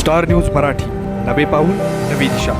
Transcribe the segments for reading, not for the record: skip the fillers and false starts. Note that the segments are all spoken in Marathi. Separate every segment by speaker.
Speaker 1: स्टार न्यूज मराठी, नवे पाऊल नवी दिशा.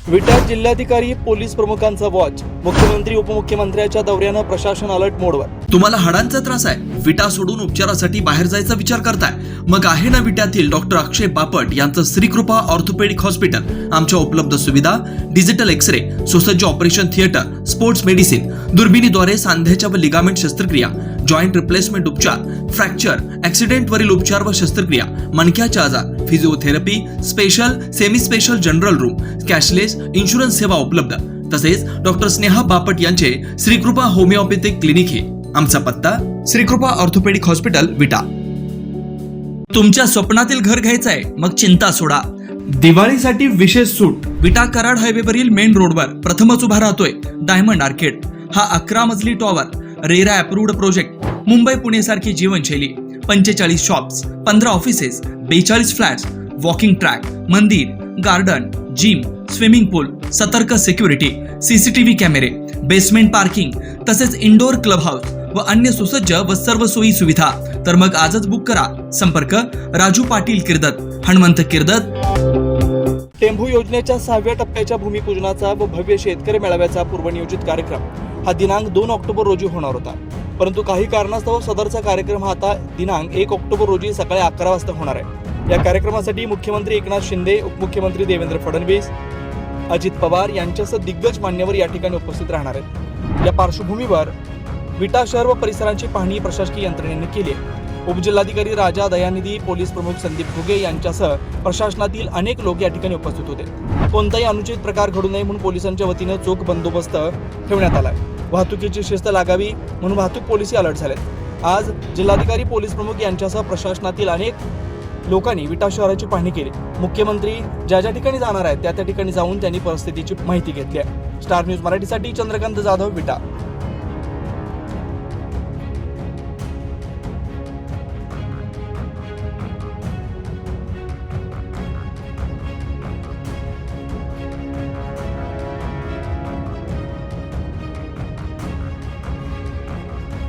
Speaker 2: विटा जिल्हाधिकारी पोलीस प्रमुखांचा वॉच. मुख्यमंत्री उपमुख्यमंत्र्यांच्या दौऱ्यानं प्रशासन अलर्ट मोडवर.
Speaker 3: तुम्हाला हाडांचा त्रास आहे, विटा सोडून उपचारासाठी बाहेर जायचा विचार करताय? मग आहे ना विट्यातील डॉक्टर अक्षय बापट यांचं श्रीकृपा ऑर्थोपेडिक हॉस्पिटल. आमच्या उपलब्ध सुविधा: डिजिटल एक्सरे, सुसज्ज ऑपरेशन थिएटर, स्पोर्ट्स मेडिसिन, दुर्बिणीद्वारे सांध्याच्या व लिगामेंट शस्त्रक्रिया, जॉईंट रिप्लेसमेंट उपचार, फ्रॅक्चर, ऍक्सिडेंटवरील उपचार व शस्त्रक्रिया, मणक्याचे आजार, physiotherapy, special, semi special general room, cashless insurance सेवा उपलब्ध. तसेच डॉक्टर स्नेहा बापट यांचे श्रीकृपा होमिओपॅथिक क्लिनिक हे. आमचा पत्ता: श्रीकृपा ऑर्थोपेडिक हॉस्पिटल, विटा. तुमच्या स्वप्नातील घर घ्यायचं आहे? मग चिंता सोडा. दिवाळीसाठी विशेष सूट. विटा कराड हायवेवरील मेन रोडवर प्रथमच उभा राहतोय डायमंड आर्केड. हा 11 मजली tower, RERA approved project. Mumbai Pune सारखी जीवनशैली. 45 shops, 15 offices, 42 flats, walking track, मंदिर, गार्डन, जिम, स्विमिंग पूल, सतर्क सिक्युरिटी, सीसीटीव्ही कॅमेरे, बेसमेंट पार्किंग, तसेच इंडोर क्लब हाऊस व अन्य सुसज्ज व सर्व सोयी सुविधा. तर मग आजच बुक करा. संपर्क: राजू पाटील किर्दत, हनुमंत किर्दत.
Speaker 2: टेंभू योजनेच्या 6व्या टप्प्याच्या भूमिपूजनाचा व भव्य शेतकरी मेळाव्याचा पूर्वनियोजित कार्यक्रम हा दिनांक 2 ऑक्टोबर रोजी होणार होता. परंतु काही कारणास्तव सदरचा कार्यक्रम हा आता दिनांक 1 ऑक्टोबर रोजी सकाळी 11 वाजता होणार आहे. या कार्यक्रमासाठी मुख्यमंत्री एकनाथ शिंदे, उपमुख्यमंत्री देवेंद्र फडणवीस, अजित पवार यांच्यासह दिग्गज मान्यवर या ठिकाणी उपस्थित राहणार आहेत. या पार्श्वभूमीवर विटा शहर व परिसरांची पाहणी प्रशासकीय यंत्रणेने केली आहे. उपजिल्हाधिकारी राजा दयानिधी, पोलीस प्रमुख संदीप घुगे यांच्यासह प्रशासनातील अनेक लोक या ठिकाणी उपस्थित होते. कोणताही अनुचित प्रकार घडू नये म्हणून पोलिसांच्या वतीने चोख बंदोबस्त ठेवण्यात आलाय. वाहतुकीची शिस्त लागावी म्हणून वाहतूक पोलिसही अलर्ट झालेत. आज जिल्हाधिकारी, पोलीस प्रमुख यांच्यासह प्रशासनातील अनेक लोकांनी विटा शहराची पाहणी केली. मुख्यमंत्री ज्या ठिकाणी जाणार आहेत त्या ठिकाणी जाऊन त्यांनी परिस्थितीची माहिती घेतली आहे. स्टार न्यूज मराठीसाठी चंद्रकांत जाधव, विटा.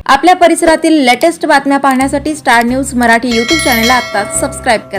Speaker 4: आपल्या परिसरातील लेटेस्ट बातम्या पाहण्यासाठी स्टार न्यूज मराठी यूट्यूब चॅनलला आत्ताच सबस्क्राईब करा.